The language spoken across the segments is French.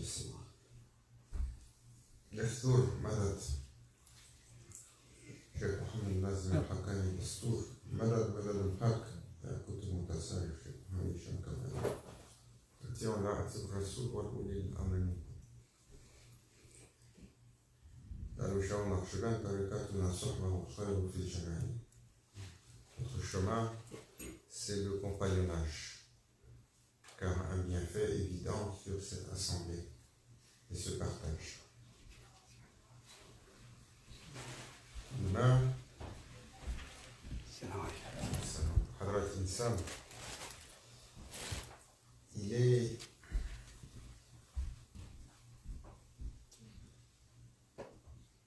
الجسيم. دستور مدد شيخ محمد النازم الحقاني. دستور مدد الحق كنت متسارع شيخ محمد شنكر. أتيعوا الله أتيب الرسول والأولي الأمر منكم. قالوا شاو نقشبان طريقتنا صحبة وخير في الجماعة. Notre chemin, c'est le compagnonnage, car un bienfait évident sur cette assemblée et ce partage. Demain, Hadrat Insan, il est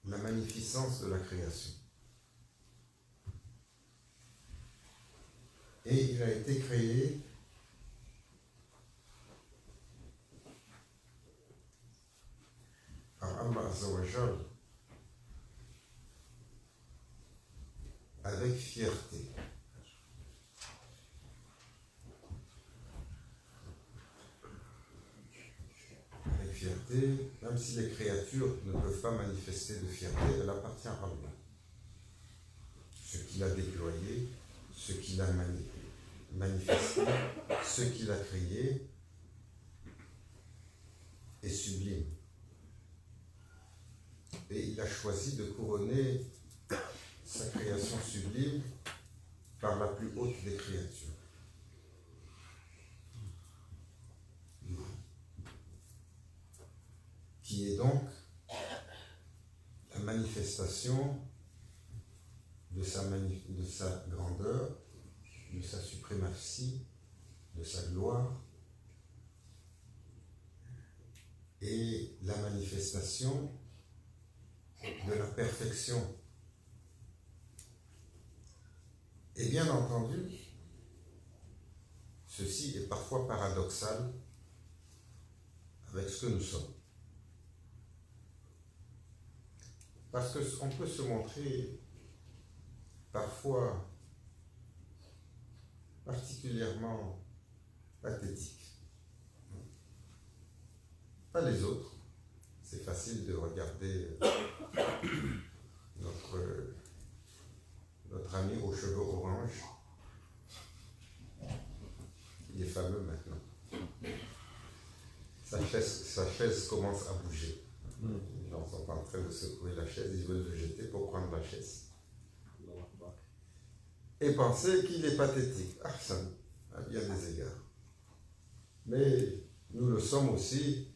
la magnificence de la création. Et il a été créé par Allah Azza wa Jal avec fierté. Avec fierté, même si les créatures ne peuvent pas manifester de fierté, elle appartient à Allah. Ce qu'il a déployé, ce qu'il a manifesté, ce qu'il a créé est sublime. Et il a choisi de couronner sa création sublime par la plus haute des créatures. Qui est donc la manifestation de sa grandeur, de sa suprématie, de sa gloire, et la manifestation de la perfection. Et bien entendu, ceci est parfois paradoxal avec ce que nous sommes. Parce qu'on peut se montrer parfois particulièrement pathétique. Pas les autres. C'est facile de regarder notre ami aux cheveux orange. Il est fameux maintenant. Sa chaise commence à bouger. Les gens sont en train de secouer la chaise, ils veulent le jeter pour prendre la chaise. Et penser qu'il est pathétique. Ah, ça, à bien des égards. Mais nous le sommes aussi,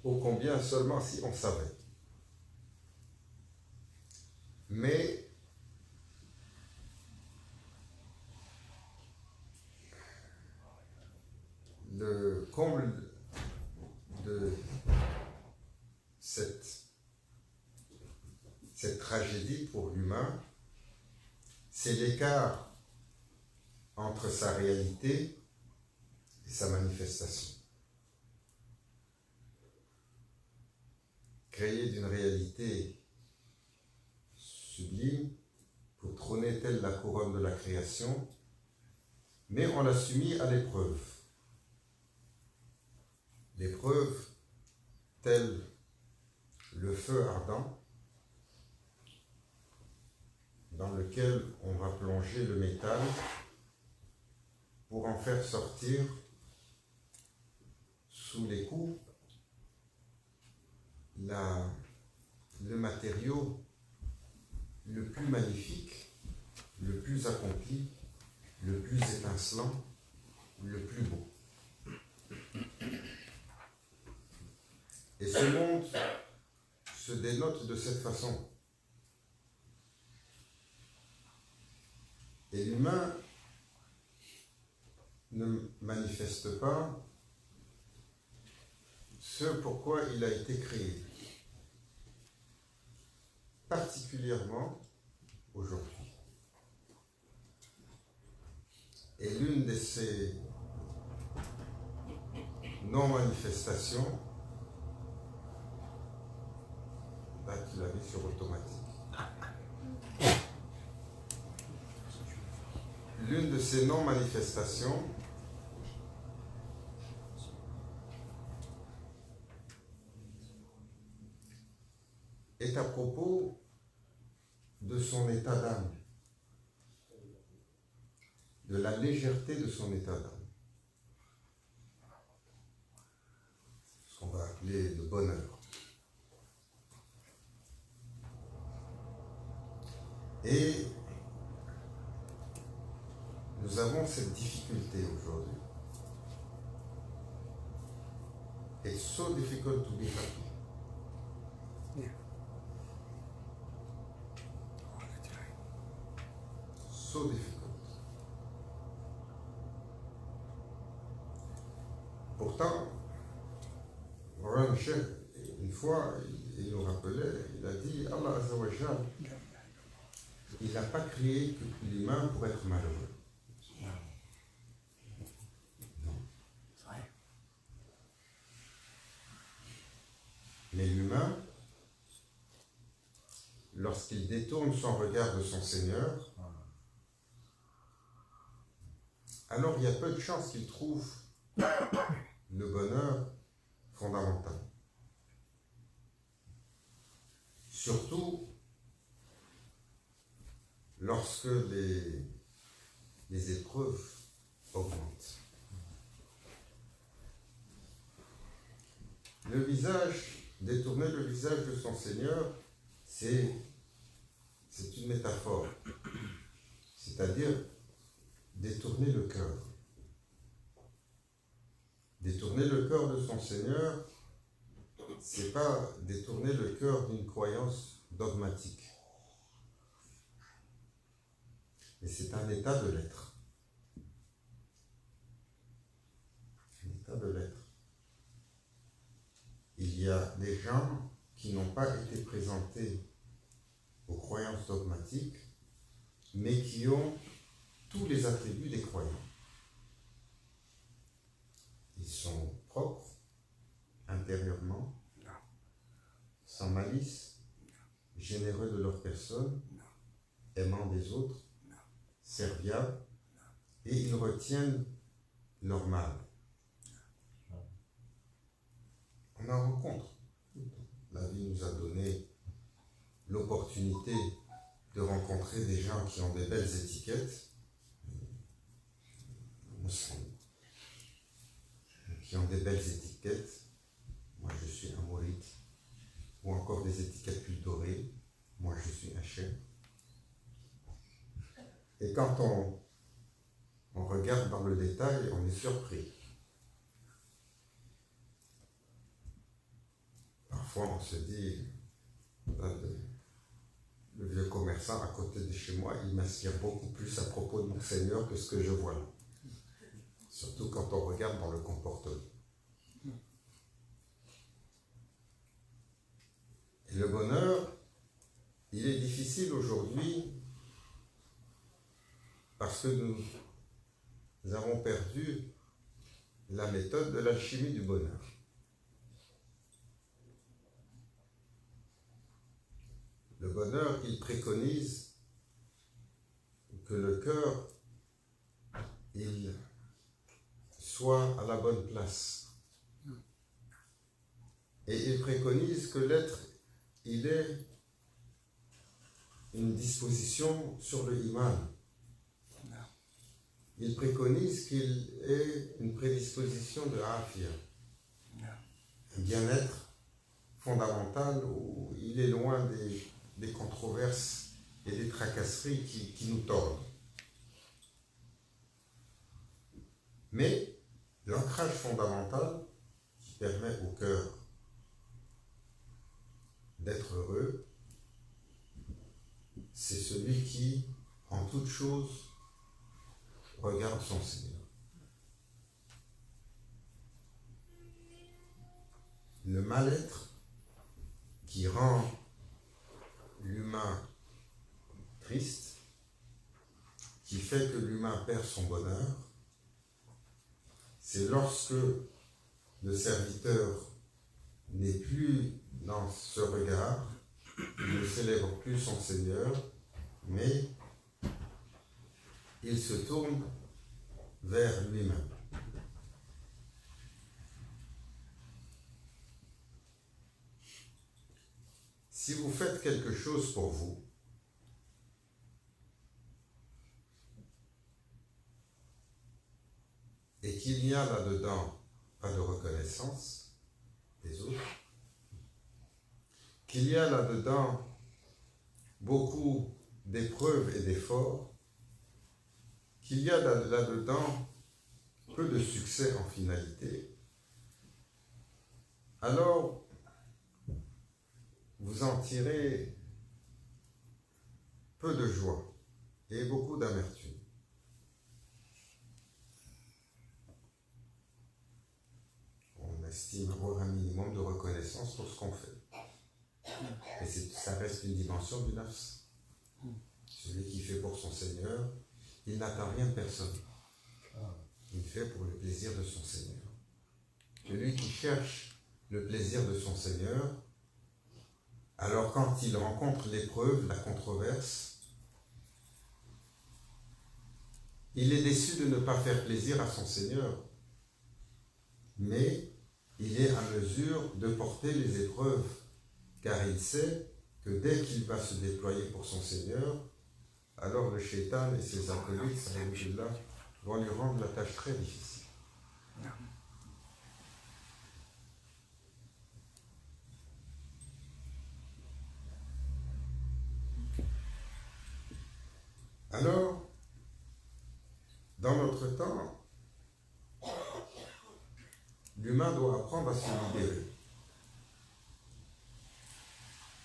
ô combien seulement si on savait. Mais le comble de cette tragédie pour l'humain, c'est l'écart entre sa réalité et sa manifestation. Créé d'une réalité sublime pour trôner telle la couronne de la création, mais on l'a soumis à l'épreuve. L'épreuve telle le feu ardent dans lequel on va plonger le métal pour en faire sortir sous les coups le matériau le plus magnifique, le plus accompli, le plus étincelant, le plus beau. Et ce monde se dénote de cette façon. Et l'humain ne manifeste pas ce pourquoi il a été créé, particulièrement aujourd'hui. Et l'une de ces non-manifestations, là tu l'as mis sur automatique. L'une de ces non-manifestations est à propos de son état d'âme, de la légèreté de son état d'âme, ce qu'on va appeler le bonheur. Et nous avons cette difficulté aujourd'hui. It's so difficult to be happy. Yeah. So difficult. Pourtant, Moran Sheikh, une fois, il nous rappelait, il a dit, Allah Azza wa Jal, il n'a pas créé l'humain pour être malheureux. Non. Mais l'humain, lorsqu'il détourne son regard de son Seigneur, alors il y a peu de chances qu'il trouve le bonheur fondamental. Surtout lorsque les épreuves augmentent. Détourner le visage de son Seigneur, c'est une métaphore, c'est-à-dire détourner le cœur. Détourner le cœur de son Seigneur, c'est pas détourner le cœur d'une croyance dogmatique, mais c'est un état de l'être. Un état de l'être. Il y a des gens qui n'ont pas été présentés aux croyances dogmatiques, mais qui ont tous les attributs des croyants. Ils sont propres, intérieurement, sans malice, généreux de leur personne, aimant des autres, serviables, et ils retiennent leur mal. On en rencontre. La vie nous a donné l'opportunité de rencontrer des gens qui ont des belles étiquettes, qui ont des belles étiquettes. Moi, je suis un mouride. Ou encore des étiquettes plus dorées. Moi, je suis un chef. Et quand on regarde dans le détail, on est surpris. Parfois, on se dit, le vieux commerçant à côté de chez moi, il m'inspire beaucoup plus à propos de mon Seigneur que ce que je vois là. Surtout quand on regarde dans le comportement. Et le bonheur, il est difficile aujourd'hui parce que nous avons perdu la méthode de l'alchimie du bonheur. Le bonheur, il préconise que le cœur, il soit à la bonne place. Et il préconise que l'être, il ait une disposition sur le iman. Il préconise qu'il ait une prédisposition de afia, un bien-être fondamental où il est loin des controverses et des tracasseries qui nous tordent. Mais l'ancrage fondamental qui permet au cœur d'être heureux, c'est celui qui, en toute chose, regarde son Seigneur. Le mal-être qui rend l'humain triste, qui fait que l'humain perd son bonheur, c'est lorsque le serviteur n'est plus dans ce regard, il ne célèbre plus son Seigneur, mais il se tourne vers lui-même. si vous faites quelque chose pour vous, et qu'il n'y a là-dedans pas de reconnaissance des autres, qu'il y a là-dedans beaucoup d'épreuves et d'efforts, qu'il y a là-dedans peu de succès en finalité, alors vous en tirez peu de joie et beaucoup d'amertume. On estime avoir un minimum de reconnaissance pour ce qu'on fait. Et ça reste une dimension du nafs. Celui qui fait pour son Seigneur, il n'attend rien de personne. Il fait pour le plaisir de son Seigneur. Celui qui cherche le plaisir de son Seigneur, alors quand il rencontre l'épreuve, la controverse, il est déçu de ne pas faire plaisir à son Seigneur, mais il est à mesure de porter les épreuves, car il sait que dès qu'il va se déployer pour son Seigneur, alors le shaitan et ses acolytes, vont lui rendre la tâche très difficile. Alors, dans notre temps, l'humain doit apprendre à se libérer.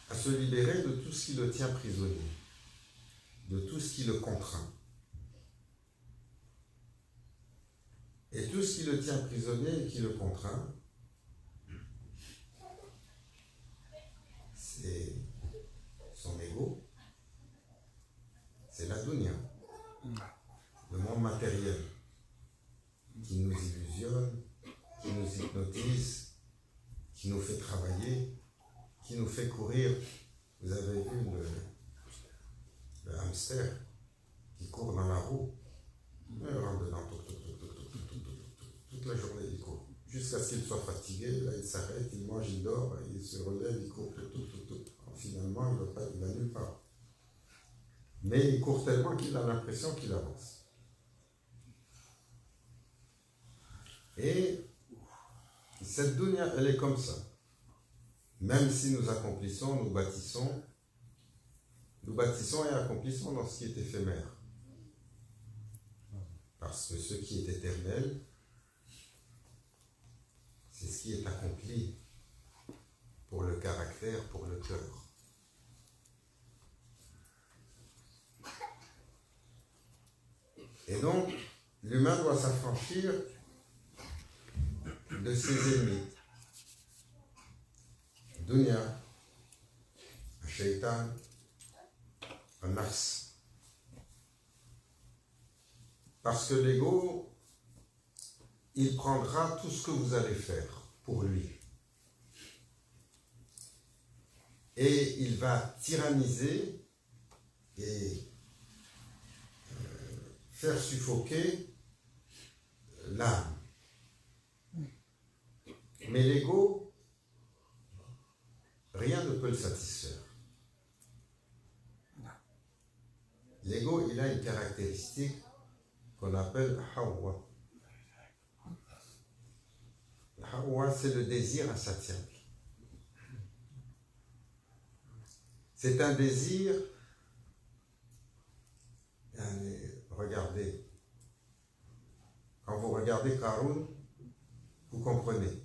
À se libérer de tout ce qui le tient prisonnier, de tout ce qui le contraint. Et tout ce qui le tient prisonnier et qui le contraint, c'est son ego, c'est la dunya, le monde matériel, qui nous illusionne, qui nous hypnotise, qui nous fait travailler, qui nous fait courir. Vous avez vu le hamster qui court dans la roue, il rentre dedans, toute la journée il court, jusqu'à ce qu'il soit fatigué, là il s'arrête, il mange, il dort, il se relève, il court, finalement il va nulle part. Mais il court tellement qu'il a l'impression qu'il avance. Et cette dunya, elle est comme ça. Même si nous accomplissons, nous bâtissons et accomplissons dans ce qui est éphémère. Parce que ce qui est éternel, c'est ce qui est accompli pour le caractère, pour le cœur. Et donc, l'humain doit s'affranchir de ses ennemis. Dunya, un shaitan, un nafs. Parce que l'ego, il prendra tout ce que vous allez faire pour lui. Et il va tyranniser et faire suffoquer l'âme. Mais l'ego, rien ne peut le satisfaire. L'ego, il a une caractéristique qu'on appelle Hawa. Hawa, c'est le désir insatiable. C'est un désir, regardez, quand vous regardez Qarun, vous comprenez.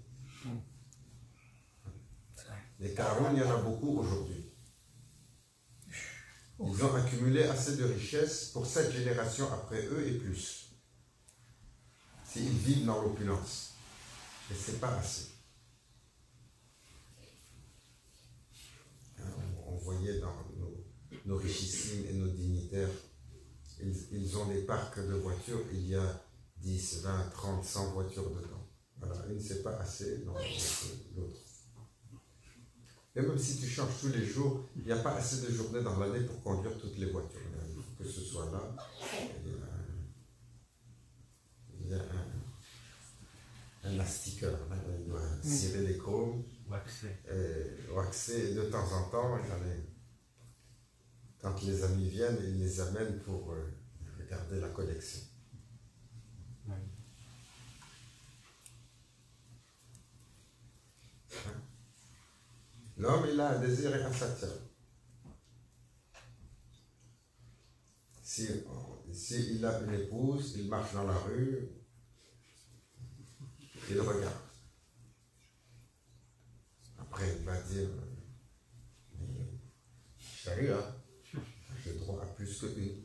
Les Qarun, il y en a beaucoup aujourd'hui. Ils ont accumulé assez de richesses pour 7 générations après eux et plus. S'ils vivent dans l'opulence. Mais ce n'est pas assez. On voyait dans nos richissimes et nos dignitaires, ils ont des parcs de voitures, il y a 10, 20, 30, 100 voitures dedans. Voilà, une, c'est pas assez, non, l'autre. Et même si tu changes tous les jours, il n'y a pas assez de journées dans l'année pour conduire toutes les voitures. Il faut que ce soit là. Il y a un astiqueur, là, il doit cirer les chromes, waxé de temps en temps. Quand les amis viennent, ils les amènent pour regarder la collection. Oui. L'homme, il a un désir insatiable. S'il a une épouse, il marche dans la rue, il regarde. Après, il va dire, chérie, j'ai droit à plus qu'une.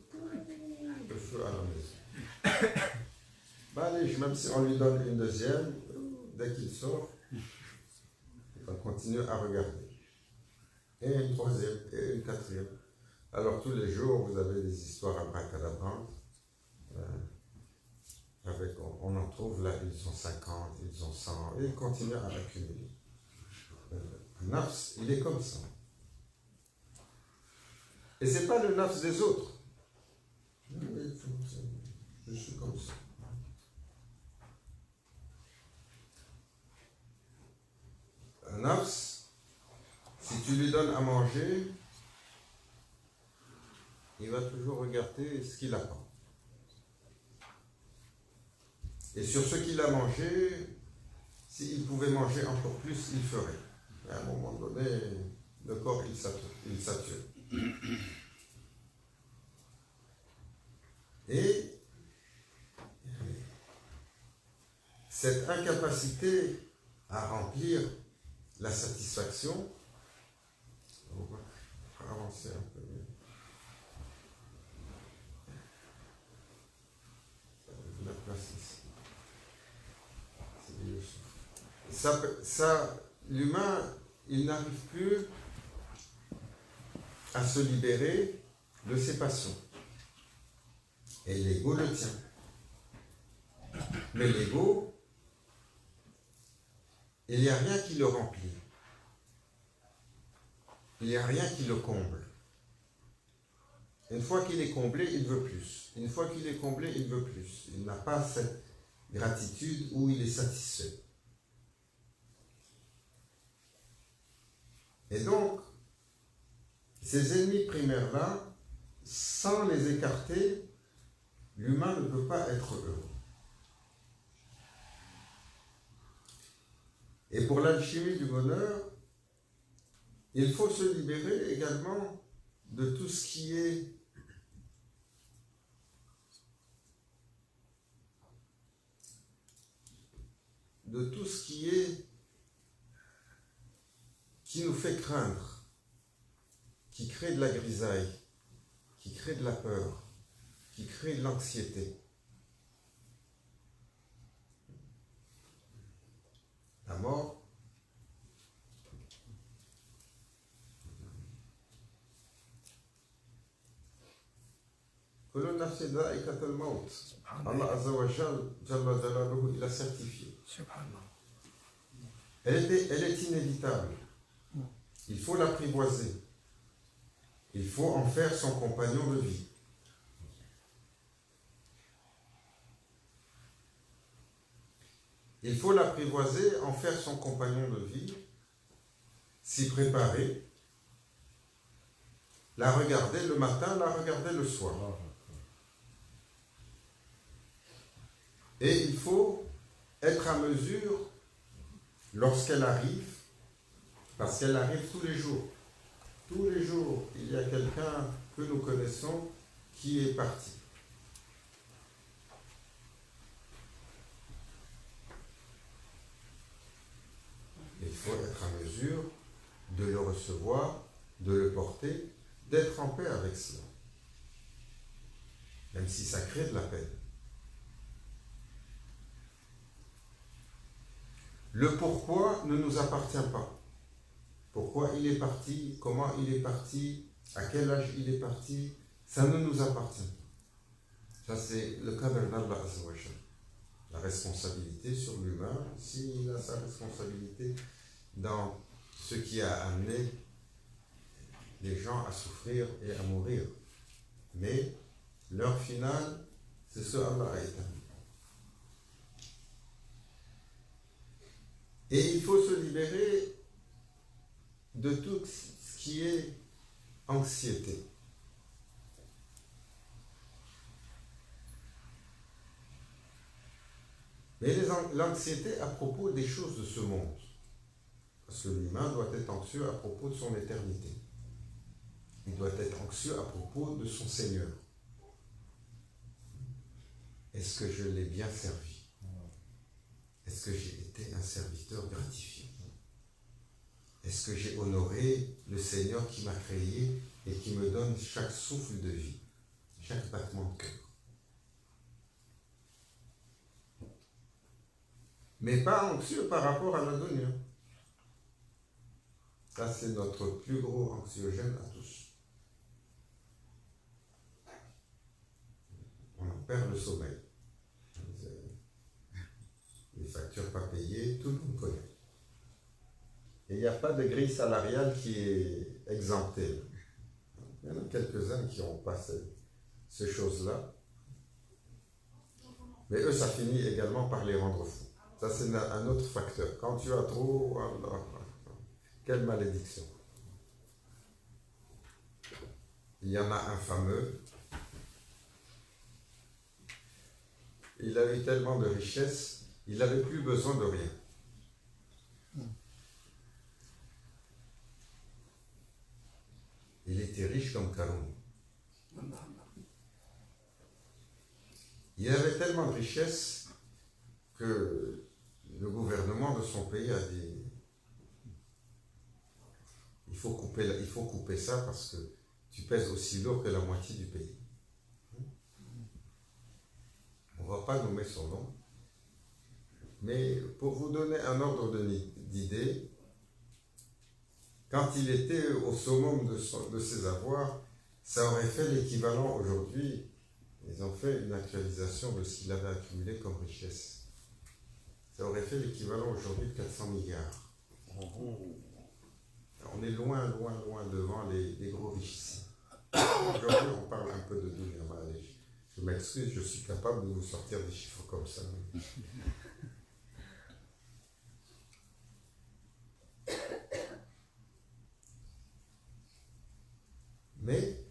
Le feu à la maison. Allez, même si on lui donne une deuxième, dès qu'il sort, il va continuer à regarder. Et une troisième, et une quatrième. Alors tous les jours, vous avez des histoires abracadabrantes. On en trouve là, ils ont 50, ils ont 100, et ils continuent à accumuler. Un nafs, il est comme ça. Et ce n'est pas le nafs des autres. Je suis comme ça. Un nafs, si tu lui donnes à manger, il va toujours regarder ce qu'il apprend. Et sur ce qu'il a mangé, s'il pouvait manger encore plus, il ferait. Mais à un moment donné, le corps, il sature. Et cette incapacité à remplir la satisfaction, on va avancer un peu mieux. La place ici. L'humain, il n'arrive plus à se libérer de ses passions. Et l'ego le tient. Mais l'ego, il n'y a rien qui le remplit. Il n'y a rien qui le comble. Une fois qu'il est comblé, il veut plus. Une fois qu'il est comblé, il veut plus. Il n'a pas cette gratitude où il est satisfait. Et donc, ces ennemis primaires-là, sans les écarter, l'humain ne peut pas être heureux. Et pour l'alchimie du bonheur, il faut se libérer également de tout ce qui est qui nous fait craindre, qui crée de la grisaille, qui crée de la peur, qui crée de l'anxiété. La mort, Allah Azza wa Jalla Jalaluhu, il a certifié. Elle est inévitable. Il faut l'apprivoiser. Il faut en faire son compagnon de vie. Il faut l'apprivoiser, en faire son compagnon de vie, s'y préparer, la regarder le matin, la regarder le soir. Et il faut être à mesure, lorsqu'elle arrive, parce qu'elle arrive tous les jours. Tous les jours, il y a quelqu'un que nous connaissons qui est parti. Il faut être à mesure de le recevoir, de le porter, d'être en paix avec cela. Même si ça crée de la peine. Le pourquoi ne nous appartient pas. Pourquoi il est parti, comment il est parti, à quel âge il est parti, ça ne nous appartient pas. Ça, c'est le cadre d'Allah Azza wa Jalla. La responsabilité sur l'humain, s'il a sa responsabilité dans ce qui a amené les gens à souffrir et à mourir. Mais l'heure finale, c'est ce Allah a établi. Et il faut se libérer de tout ce qui est anxiété. Mais l'anxiété à propos des choses de ce monde. Parce que l'humain doit être anxieux à propos de son éternité. Il doit être anxieux à propos de son Seigneur. Est-ce que je l'ai bien servi? Est-ce que j'ai été un serviteur gratifiant? Est-ce que j'ai honoré le Seigneur qui m'a créé et qui me donne chaque souffle de vie, chaque battement de cœur? Mais pas anxieux par rapport à l'adonia. Ça, c'est notre plus gros anxiogène à tous. On en perd le sommeil. Les factures pas payées, tout le monde connaît. Et il n'y a pas de grille salariale qui est exemptée. Il y en a quelques-uns qui ont passé ces choses-là. Mais eux, ça finit également par les rendre fous. Ça, c'est un autre facteur. Quand tu as trop, quelle malédiction. Il y en a un fameux. Il a eu tellement de richesses, il n'avait plus besoin de rien. Il était riche comme Karoun. Il avait tellement de richesses que le gouvernement de son pays a dit il faut couper ça parce que tu pèses aussi lourd que la moitié du pays. On ne va pas nommer son nom, mais pour vous donner un ordre d'idée, quand il était au summum de ses avoirs, ça aurait fait l'équivalent aujourd'hui. Ils ont fait une actualisation de ce qu'il avait accumulé comme richesse. Ça aurait fait l'équivalent aujourd'hui de 400 milliards. On est loin, loin, loin devant les gros riches. Aujourd'hui, on parle un peu de dunya. Je m'excuse, je suis capable de vous sortir des chiffres comme ça. Mais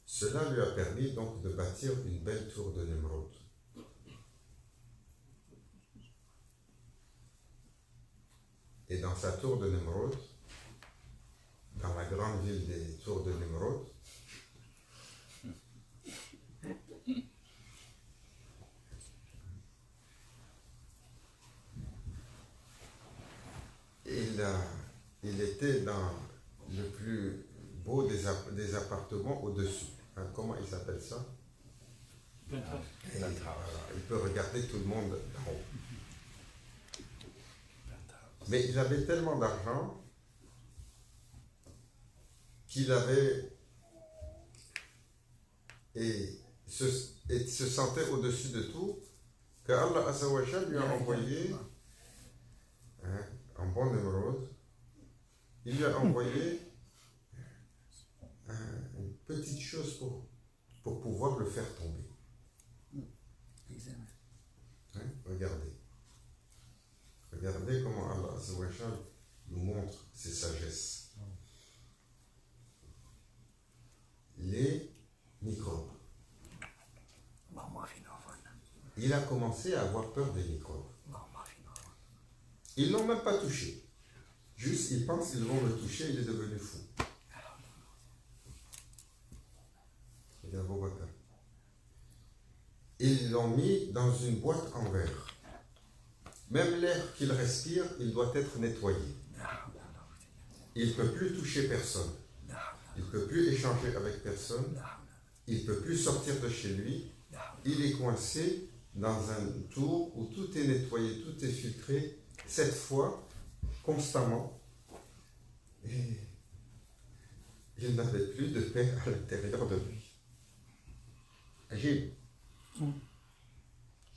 cela lui a permis donc de bâtir une belle tour de Nemrod. Et dans sa tour de Nemrod, dans la grande ville des tours de Nemrod, il était dans le plus beau des appartements au-dessus. Hein, comment il s'appelle ça? Il peut regarder tout le monde d'en haut. Mais il avait tellement d'argent qu'il avait et se sentait au-dessus de tout, que Allah Azawajal lui a envoyé un bon Nemrod. Il lui a envoyé une petite chose pour pouvoir le faire tomber. Hein? Regardez. Regardez comment Allah Azawajal nous montre ses sagesses. Les microbes. Il a commencé à avoir peur des microbes. Ils ne l'ont même pas touché. Juste, ils pensent qu'ils vont le toucher, il est devenu fou. Ils l'ont mis dans une boîte en verre. Même l'air qu'il respire, il doit être nettoyé. Il ne peut plus toucher personne. Il ne peut plus échanger avec personne. Il ne peut plus sortir de chez lui. Il est coincé dans un tour où tout est nettoyé, tout est filtré, 7 fois, constamment. Et il n'avait plus de paix à l'intérieur de lui. Agile.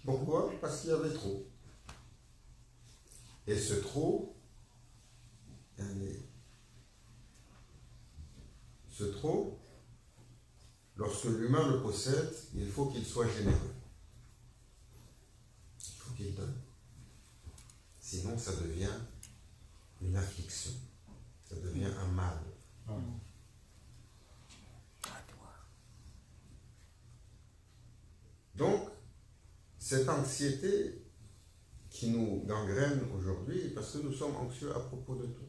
Pourquoi? Parce qu'il y avait trop. Et ce trop, lorsque l'humain le possède, il faut qu'il soit généreux. Il faut qu'il donne. Sinon, ça devient une affliction. Ça devient un mal. Donc, cette anxiété qui nous gangrène aujourd'hui, parce que nous sommes anxieux à propos de tout.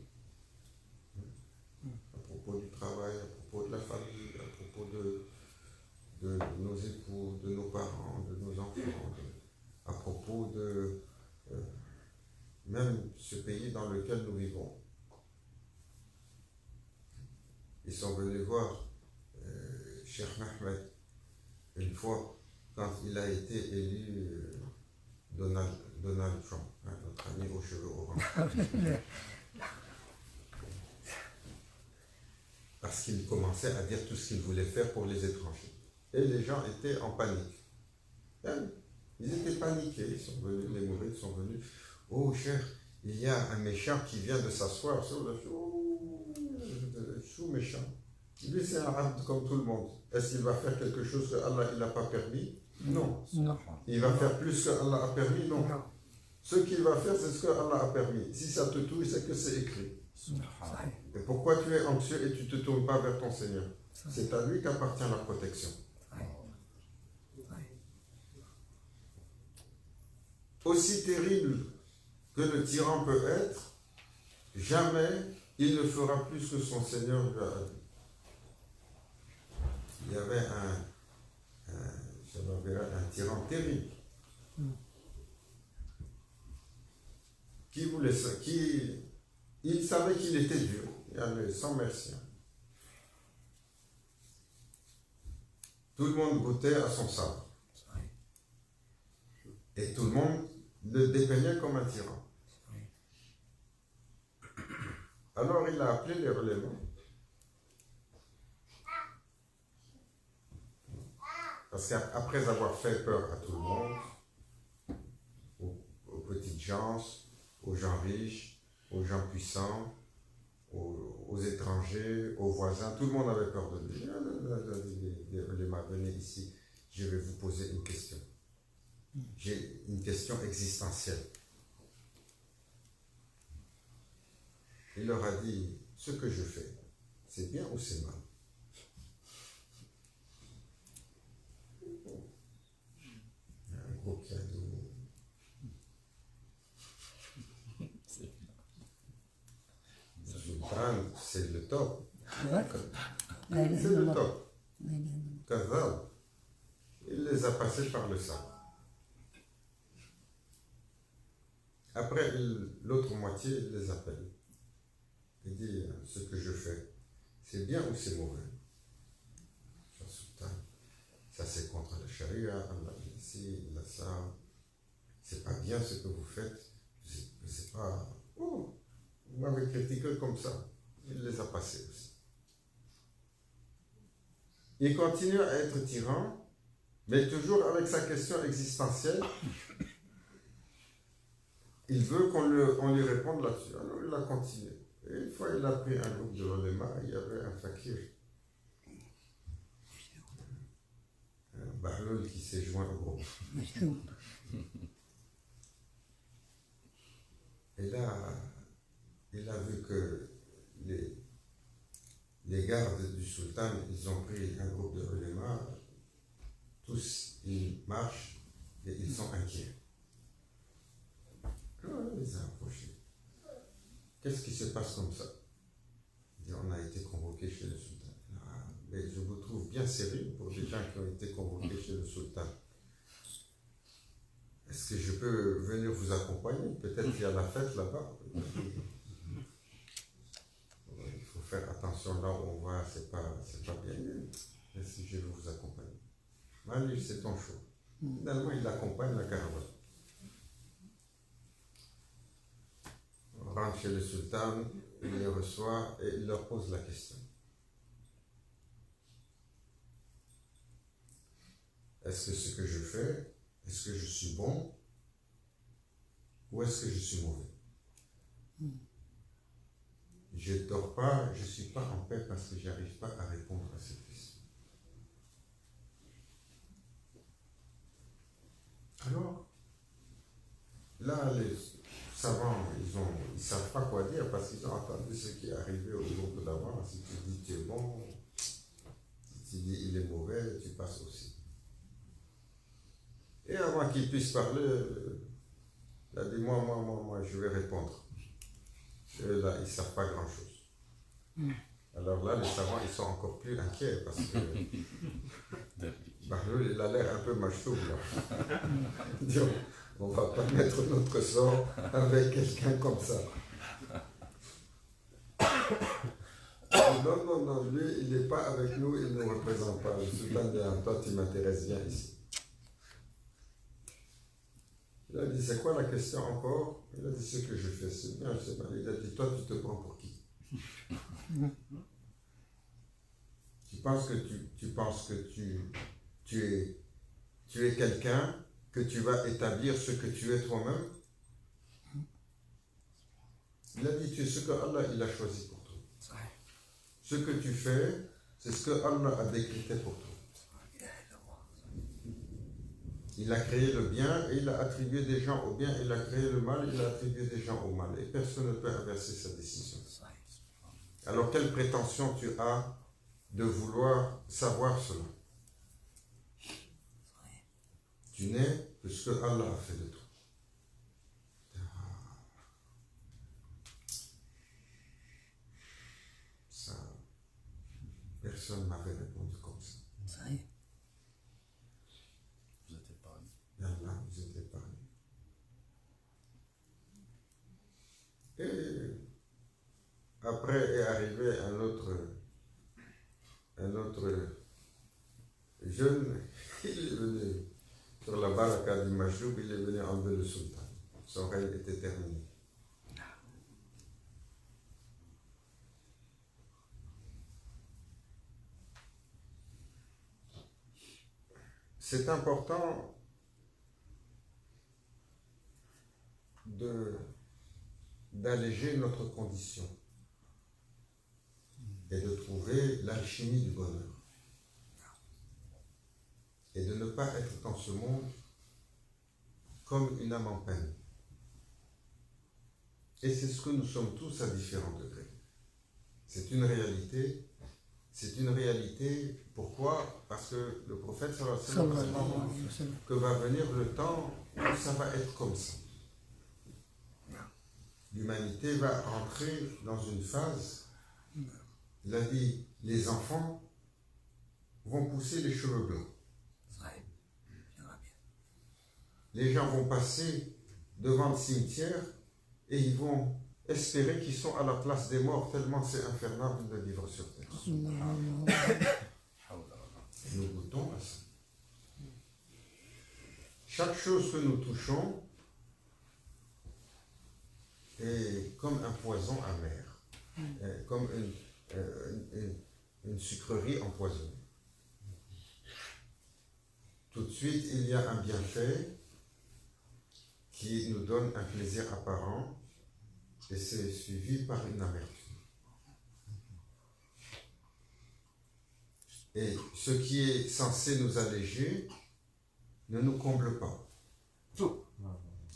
À propos du travail, à propos de la famille, à propos de nos époux, de nos parents, de nos enfants, à propos de même ce pays dans lequel nous vivons. Ils sont venus voir Cheikh Ahmed une fois quand il a été élu Donald Trump, notre ami aux cheveux orange. Parce qu'il commençait à dire tout ce qu'il voulait faire pour les étrangers. Et les gens étaient en panique. Ils étaient paniqués, ils sont venus, les mourides sont venus. Oh cher, il y a un méchant qui vient de s'asseoir sur le chou méchant. Lui c'est un abd comme tout le monde. Est-ce qu'il va faire quelque chose que Allah n'a pas permis? Non. Non. Il va faire plus que Allah a permis? Non. Non. Ce qu'il va faire, c'est ce que Allah a permis. Si ça te touche, c'est que c'est écrit. Et pourquoi tu es anxieux et tu ne te tournes pas vers ton Seigneur? C'est à lui qu'appartient la protection. Aussi terrible que le tyran peut être, jamais il ne fera plus que son Seigneur lui a dit. Il y avait un tyran terrible il savait qu'il était dur, il avait sans merci. Tout le monde goûtait à son sabre. Et tout le monde le dépeignait comme un tyran. Alors il a appelé les relèvements. Parce qu'après avoir fait peur à tout le monde, aux petites gens, aux gens riches, aux gens puissants, aux étrangers, aux voisins, tout le monde avait peur de lui. Les relèvements, venez ici, je vais vous poser une question. J'ai une question existentielle. Il leur a dit, ce que je fais, c'est bien ou c'est mal? Un gros cadeau. Le sultan, c'est le top. C'est le top. Kazab, il les a passés par le sabre. Après, l'autre moitié, il les appelle. Il dit, ce que je fais, c'est bien ou c'est mauvais? Ça c'est contre la charia, Allah dit ici, il a ça. C'est pas bien ce que vous faites. C'est pas... Oh, vous m'avez critiqué comme ça. Il les a passés aussi. Il continue à être tyran, mais toujours avec sa question existentielle. Il veut qu'on lui réponde là-dessus. Alors il a continué. Et une fois, il a pris un groupe de ulama, il y avait un fakir, un Bahlul qui s'est joint au groupe. Et là, il a vu que les gardes du sultan, ils ont pris un groupe de ulama, tous ils marchent et ils sont inquiets. Alors il les a approchés. Qu'est-ce qui se passe comme ça? Il dit, on a été convoqué chez le sultan. Ah, mais je vous trouve bien sérieux pour les gens qui ont été convoqués chez le sultan. Est-ce que je peux venir vous accompagner? Peut-être qu'il y a la fête là-bas. Il faut faire attention là où on va, c'est pas bien. Est-ce que je vais vous accompagner? Allez, c'est ton choix. Finalement, il accompagne la caravane. On rentre chez le sultan, il les reçoit et il leur pose la question. Est-ce que ce que je fais, est-ce que je suis bon ou est-ce que je suis mauvais? Je ne dors pas, je ne suis pas en paix parce que je n'arrive pas à répondre à cette question. Alors, là, savants, ils ne savent pas quoi dire parce qu'ils ont entendu ce qui est arrivé au groupe d'avant. Si tu dis tu es bon, si tu dis il est mauvais, tu passes aussi. Et avant qu'il puisse parler, il a dit moi, je vais répondre. Et là, ils ne savent pas grand-chose. Alors là, les savants, ils sont encore plus inquiets parce que Bahlul, il a l'air un peu machoub là. Donc, on ne va pas mettre notre sort avec quelqu'un comme ça. Non, lui, il n'est pas avec nous, il ne nous représente pas. Le sultan dit, toi, tu m'intéresses bien ici. Il a dit, c'est quoi la question encore? Il a dit, ce que je fais, c'est bien, c'est mal. Il a dit, toi, tu te prends pour qui? Tu penses que tu es quelqu'un, que tu vas établir ce que tu es toi-même? Il a dit, tu es ce que Allah il a choisi pour toi. Ce que tu fais, c'est ce que Allah a décrété pour toi. Il a créé le bien et il a attribué des gens au bien. Il a créé le mal et il a attribué des gens au mal. Et personne ne peut inverser sa décision. Alors quelle prétention tu as de vouloir savoir cela? Tu n'es que ce que Allah a fait de toi. Ça, personne ne m'avait répondu comme ça. Ça y est. Vous êtes épargné. Allah vous êtes épargné. Et après est arrivé un autre jeune, il est venu sur la baraka du Majdoub, il est venu enlever le sultan. Son règne était terminé. C'est important d'alléger notre condition et de trouver l'alchimie du bonheur et de ne pas être dans ce monde comme une âme en peine. Et c'est ce que nous sommes tous à différents degrés. C'est une réalité. C'est une réalité. Pourquoi? Parce que le prophète sallallahu alayhi wa sallam que va venir le temps où ça va être comme ça. L'humanité va entrer dans une phase, il a dit, les enfants vont pousser les cheveux blancs. Les gens vont passer devant le cimetière et ils vont espérer qu'ils sont à la place des morts tellement c'est infernal de vivre sur terre. Et nous goûtons à ça. Chaque chose que nous touchons est comme un poison amer, comme une sucrerie empoisonnée. Tout de suite, il y a un bienfait qui nous donne un plaisir apparent et c'est suivi par une amertume. Et ce qui est censé nous alléger ne nous comble pas.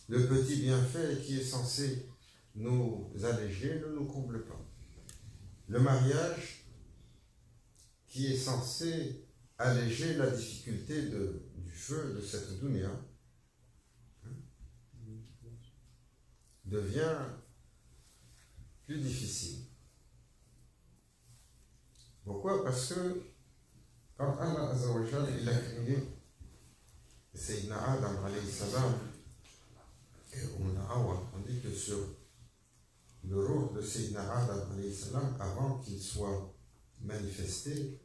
Le petit bienfait qui est censé nous alléger ne nous comble pas. Le mariage qui est censé alléger la difficulté du feu de cette dunya devient plus difficile. Pourquoi? Parce que quand Allah Azza wa Jal, il a créé Sayyidina Adam alayhi salam et Hawa, on dit que sur le roh de Sayyidina Adam alayhi salam, avant qu'il soit manifesté,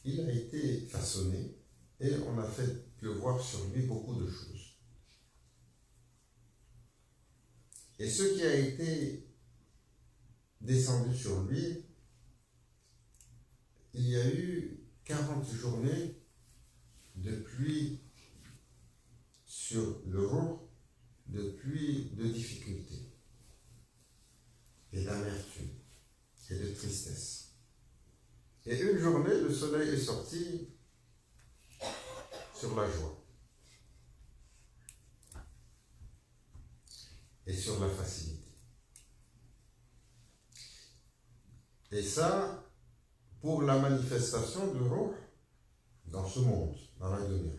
il a été façonné et on a fait pleuvoir sur lui beaucoup de choses. Et ce qui a été descendu sur lui, il y a eu 40 journées de pluie sur le roh, de pluie de difficultés et d'amertume et de tristesse. Et une journée, le soleil est sorti sur la joie. et sur la facilité. Et ça, pour la manifestation de Ruh dans ce monde, dans la dunya.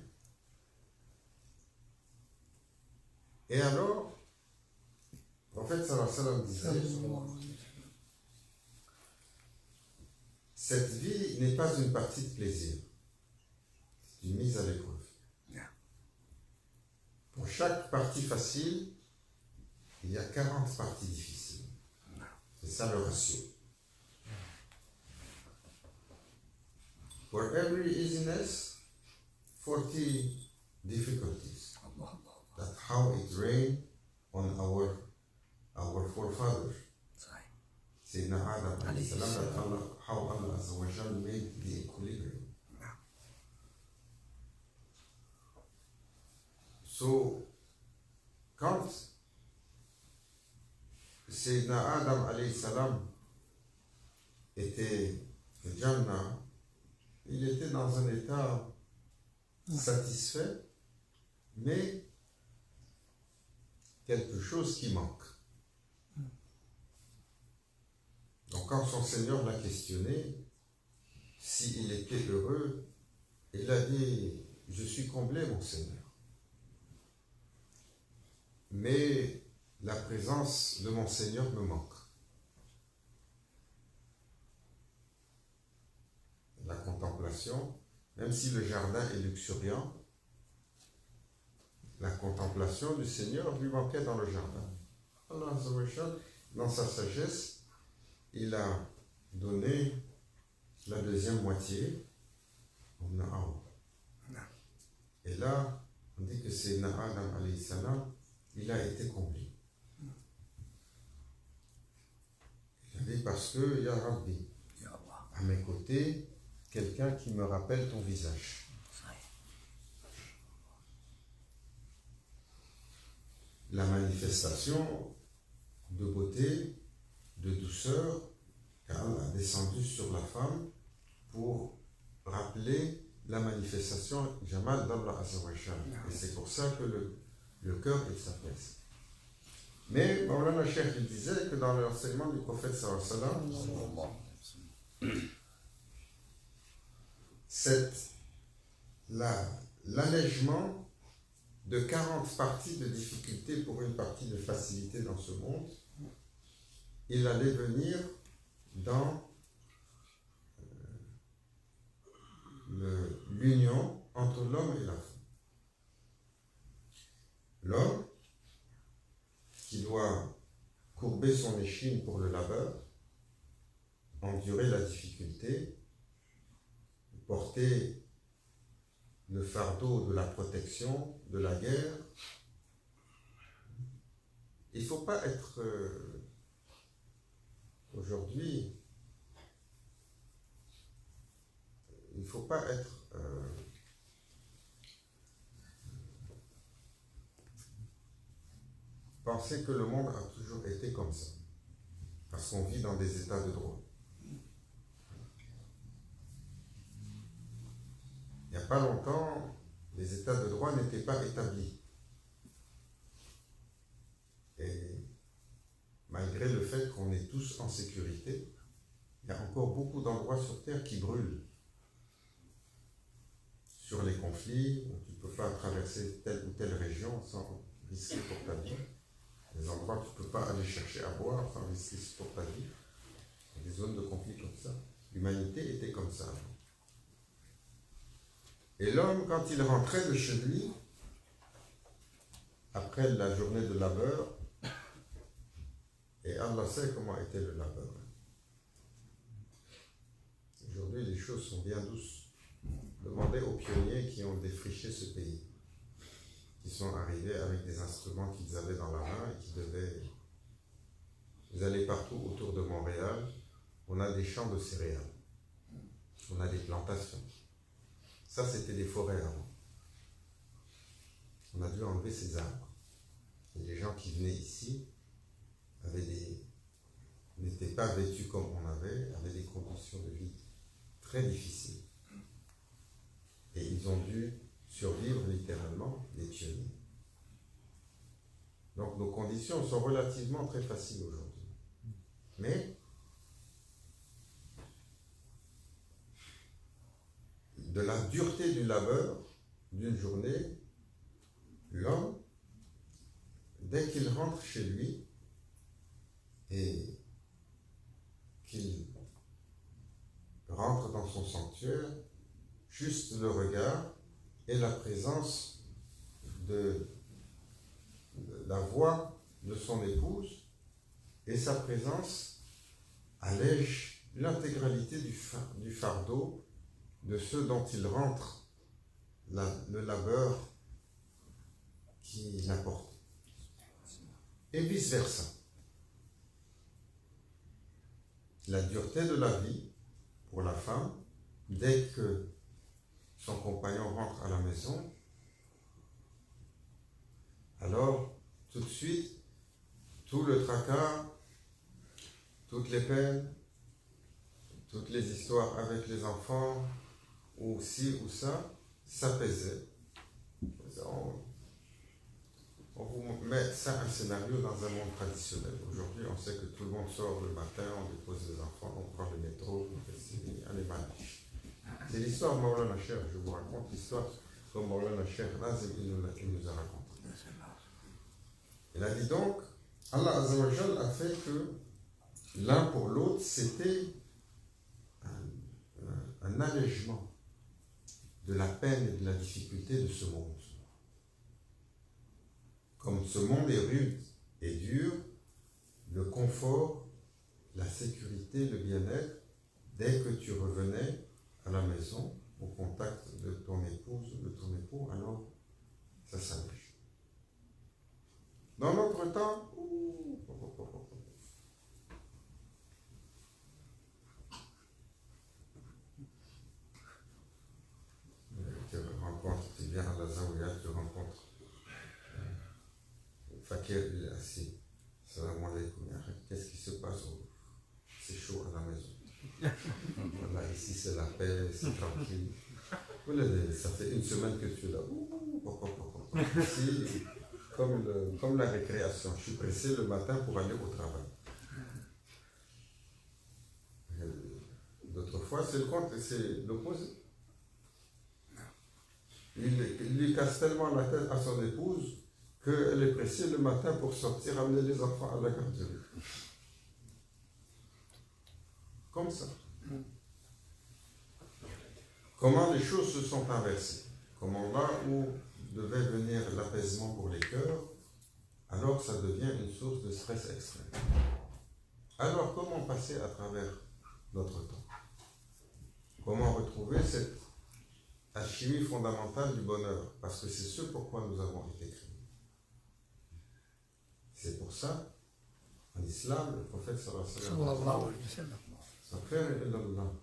Et alors, le prophète sallallahu alayhi wa sallam disait, cette vie n'est pas une partie de plaisir, c'est une mise à l'épreuve. Pour chaque partie facile, il y a 40 parties difficiles. C'est ça le ratio. For every easiness, 40 difficulties. That's how it rained on our forefathers. Sayyidina Adam alayhi salam, how Allah Azza wa Jal made the equilibrium. So, quand Sayyidina Adam alayhi salam était au Jannah, il était dans un état satisfait, mais quelque chose qui manque. Donc quand son Seigneur l'a questionné, s'il était heureux, il a dit, je suis comblé mon Seigneur. Mais la présence de mon Seigneur me manque. La contemplation, même si le jardin est luxuriant, la contemplation du Seigneur lui manquait dans le jardin. Allah, dans sa sagesse, il a donné la deuxième moitié au Na'aw. Et là, on dit que c'est Adam alayhi salam, il a été comblé. Il a dit parce que, Ya Rabbi, à mes côtés, quelqu'un qui me rappelle ton visage. La manifestation de beauté, de douceur, qu'Allah a descendu sur la femme pour rappeler la manifestation Jamal d'Allah Azza wa Jal. Et c'est pour ça que le cœur est s'apaise. Mais Maulana Cheikh il disait que dans l'enseignement du prophète sallallahu alayhi wa sallam, l'allègement de 40 parties de difficulté pour une partie de facilité dans ce monde, il allait venir dans l'union entre l'homme et la femme. L'homme, qui doit courber son échine pour le labeur, endurer la difficulté, porter le fardeau de la protection, de la guerre. Il ne faut pas être aujourd'hui, il ne faut pas être penser que le monde a toujours été comme ça, parce qu'on vit dans des états de droit. Il n'y a pas longtemps, les états de droit n'étaient pas établis. Et malgré le fait qu'on est tous en sécurité, il y a encore beaucoup d'endroits sur Terre qui brûlent. Sur les conflits, où tu ne peux pas traverser telle ou telle région sans risquer pour ta vie. Des endroits où tu ne peux pas aller chercher à boire sans risquer pour ta vie. Des zones de conflit comme ça. L'humanité était comme ça. Et l'homme, quand il rentrait de chez lui, après la journée de labeur, et Allah sait comment était le labeur. Aujourd'hui, les choses sont bien douces. Demandez aux pionniers qui ont défriché ce pays, qui sont arrivés avec des instruments qu'ils avaient dans la main et qui devaient... Vous allez partout autour de Montréal, on a des champs de céréales, on a des plantations. Ça, c'était des forêts avant. On a dû enlever ces arbres. Et les gens qui venaient ici n'étaient pas vêtus comme on avait, avaient des conditions de vie très difficiles. Et ils ont dû survivre littéralement, les pionniers. Donc nos conditions conditions sont relativement très faciles aujourd'hui. Mais de la dureté du labeur d'une journée, l'homme, dès qu'il rentre chez lui et qu'il rentre dans son sanctuaire, juste le regard et la présence de la voix de son épouse et sa présence allège l'intégralité du fardeau de ceux dont il rentre le labeur qu'il apporte. Et vice-versa. La dureté de la vie pour la femme, dès que son compagnon rentre à la maison, alors tout de suite, tout le tracas, toutes les peines, toutes les histoires avec les enfants, ou ci ou ça, s'apaisait. On vous met ça un scénario dans un monde traditionnel. Aujourd'hui, on sait que tout le monde sort le matin, on dépose les enfants, on prend le métro, on fait ci, on est maniche. C'est l'histoire de Maulana Cheikh, je vous raconte l'histoire comme Maulana Cheikh Nazim il nous a raconté. Il a dit donc, Allah Azza wa Jal a fait que l'un pour l'autre, c'était un allègement de la peine et de la difficulté de ce monde. Comme ce monde est rude et dur, le confort, la sécurité, le bien-être, dès que tu revenais à la maison, au contact de ton épouse, de ton époux, alors ça s'allège. Dans notre temps, tu rencontres, tu viens à la Zawiya, tu rencontres Fakir, il est assis. Salam alaikum, qu'est-ce qui se passe? C'est chaud à la maison. Voilà, ici c'est la paix, c'est tranquille. Voilà, ça fait une semaine que tu es là. Ici, comme la récréation. Je suis pressé le matin pour aller au travail. D'autres fois, c'est l'opposé. Il lui casse tellement la tête à son épouse qu'elle est pressée le matin pour sortir, amener les enfants à la garderie. Comme ça. Comment les choses se sont inversées. Comment là où devait venir l'apaisement pour les cœurs, alors ça devient une source de stress extrême. Alors comment passer à travers notre temps? Comment retrouver cette alchimie fondamentale du bonheur? Parce que c'est ce pourquoi nous avons été créés. C'est pour ça, en islam, le prophète sallallahu alayhi wa sallam,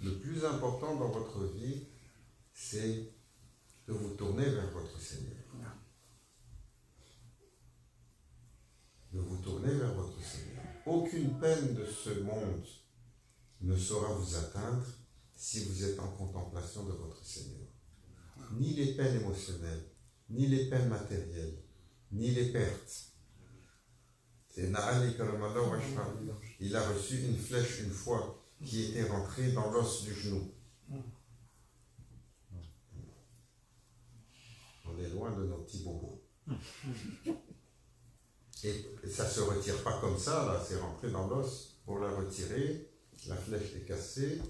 le plus important dans votre vie, c'est de vous tourner vers votre Seigneur. De vous tourner vers votre Seigneur. Aucune peine de ce monde ne saura vous atteindre si vous êtes en contemplation de votre Seigneur. Ni les peines émotionnelles, ni les peines matérielles, ni les pertes. C'est Na'ali Karamallah wa Ashram. Il a reçu une flèche une fois qui était rentrée dans l'os du genou. On est loin de nos petits bobos. Et ça ne se retire pas comme ça, là, c'est rentré dans l'os. Pour la retirer, la flèche est cassée.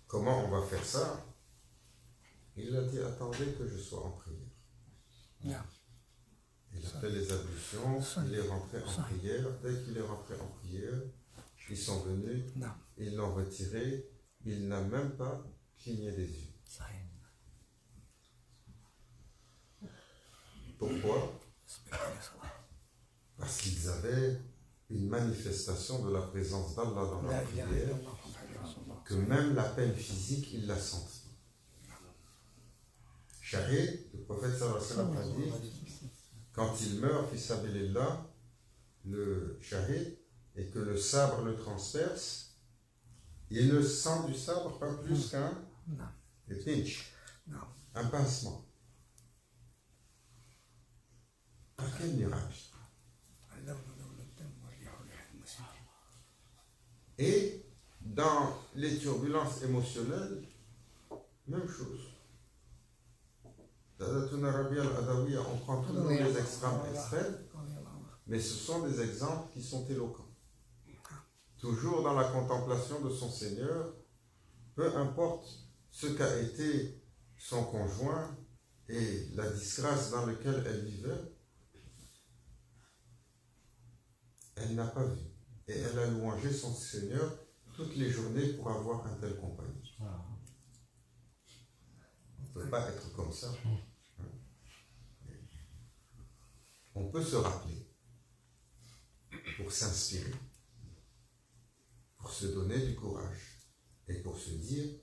Comment on va faire ça? Il a dit, attendez que je sois en prière. Il a fait les ablutions, il est rentré en prière. Dès qu'il est rentré en prière, ils sont venus, ils l'ont retiré, il n'a même pas cligné des yeux. Pourquoi? Parce qu'ils avaient une manifestation de la présence d'Allah dans leur prière, que même la peine physique, ils la sentent. Shahid, le prophète sallallahu alayhi wa sallam a dit, quand il meurt, fils Abilillah, le shahid, et que le sabre le transperce, il ne sent du sabre pas plus qu'un pinch, un pincement. Ah, quel miracle! Et dans les turbulences émotionnelles, même chose. Sadatuna Rabia al-Adawiya, on prend toujours les extrêmes, mais ce sont des exemples qui sont éloquents. Toujours dans la contemplation de son Seigneur, peu importe ce qu'a été son conjoint et la disgrâce dans laquelle elle vivait, elle n'a pas vu. Et elle a louangé son Seigneur toutes les journées pour avoir un tel compagnon. On ne peut pas être comme ça. On peut se rappeler pour s'inspirer, pour se donner du courage et pour se dire,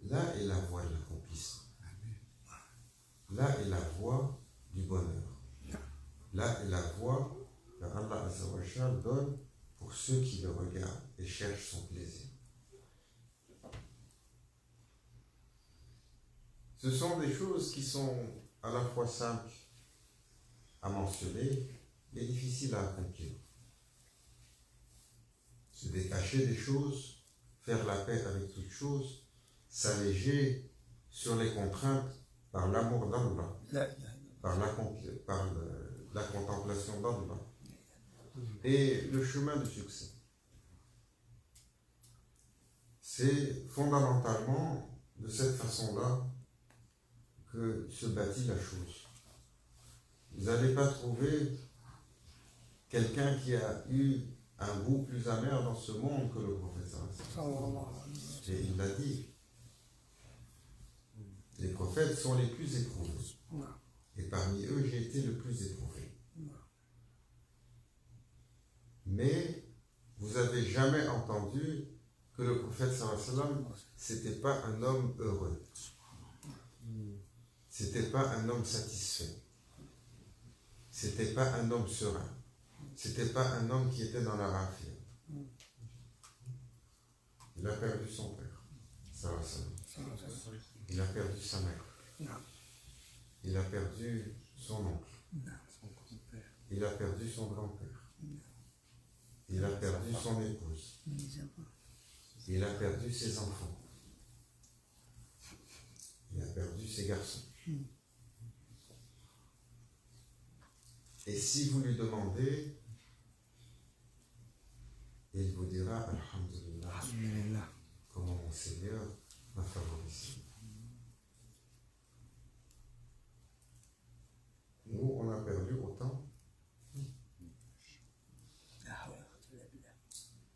là est la voie de l'accomplissement. Là est la voie du bonheur. Là est la voie que Allah Azza wa Jal donne pour ceux qui le regardent et cherchent son plaisir. Ce sont des choses qui sont à la fois simples à mentionner et difficiles à accomplir. Se détacher des choses, faire la paix avec toutes choses, s'alléger sur les contraintes par l'amour d'Allah, par la contemplation d'Allah et le chemin du succès. C'est fondamentalement de cette façon-là que se bâtit la chose. Vous n'allez pas trouver quelqu'un qui a eu un goût plus amer dans ce monde que le prophète. Et il l'a dit. Les prophètes sont les plus éprouvés. Et parmi eux, j'ai été le plus éprouvé. Mais vous n'avez jamais entendu que le prophète c'était pas un homme heureux. C'était pas un homme satisfait. C'était pas un homme serein. C'était pas un homme qui était dans la rafia. Il a perdu son père. Il a perdu sa mère. Il a perdu son oncle. Il a perdu son grand-père. Il a perdu son épouse. Il a perdu ses enfants. Il a perdu ses garçons. Et si vous lui demandez, il vous dira Alhamdulillah, comment mon Seigneur m'a favorisé. Nous, on a perdu autant.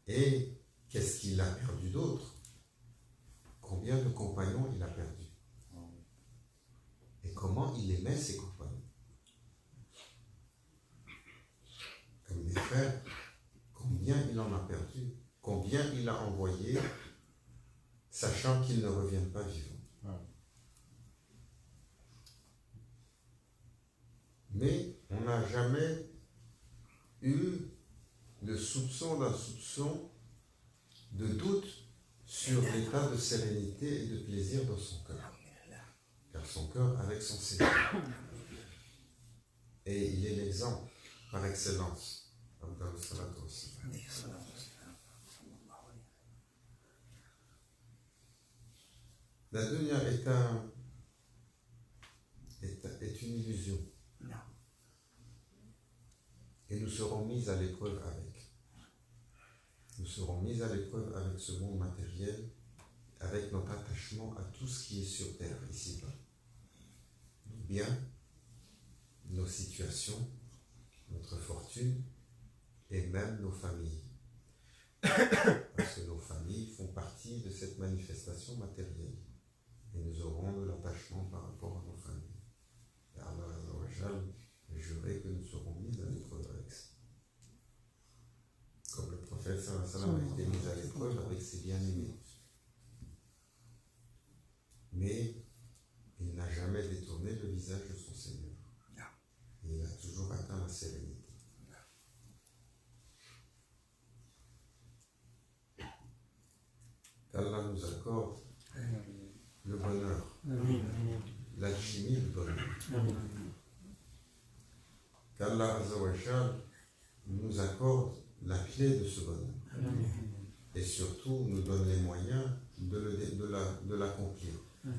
Et qu'est-ce qu'il a perdu d'autre? Combien de compagnons il a perdu? Et comment il aimait ses compagnons? Comme des frères, combien il en a perdu? Combien il a envoyé, sachant qu'ils ne reviennent pas vivants? Mais on n'a jamais eu le soupçon d'un soupçon de doute sur l'état de sérénité et de plaisir dans son cœur. Car son cœur avec son Seigneur. Et il est l'exemple par excellence. La dunya est une illusion. Et nous serons mis à l'épreuve avec. Nous serons mis à l'épreuve avec ce monde matériel, avec notre attachement à tout ce qui est sur terre, ici-bas. Nos biens, nos situations, notre fortune et même nos familles. Parce que nos familles font partie de cette manifestation matérielle. Et nous aurons de l'attachement par rapport à nos familles. Et Allah a juré que nous serons mis à l'épreuve avec ça. Comme le prophète sallallahu alayhi wa sallam a été mis à l'épreuve avec ses bien-aimés. Mais il n'a jamais détourné le visage de son Seigneur. Et il a toujours atteint la sérénité. Qu'Allah nous accorde le bonheur, l'alchimie du bonheur. Qu'Allah Azza wa Jal nous accorde la clé de ce bonheur. Et surtout, nous donne les moyens de l'accomplir. Nous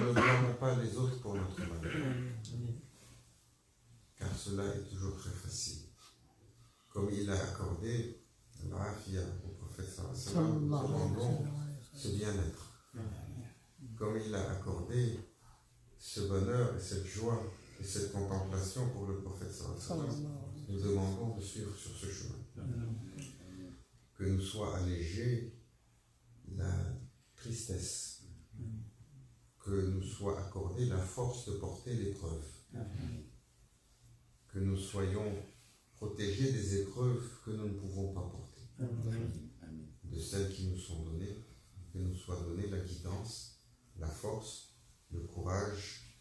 ne blâmons pas les autres pour notre malheur, car cela est toujours très facile. Comme il a accordé l'afia au prophète sallallahu alayhi wa sallam, nous demandons ce bien-être. Comme il a accordé ce bonheur et cette joie et cette contemplation pour le prophète sallallahu alayhi wa sallam, nous demandons de suivre sur ce chemin. Que nous soit allégée la tristesse, que nous soit accordée la force de porter l'épreuve, que nous soyons protégés des épreuves que nous ne pouvons pas porter, de celles qui nous sont données, que nous soit donnée la guidance, la force, le courage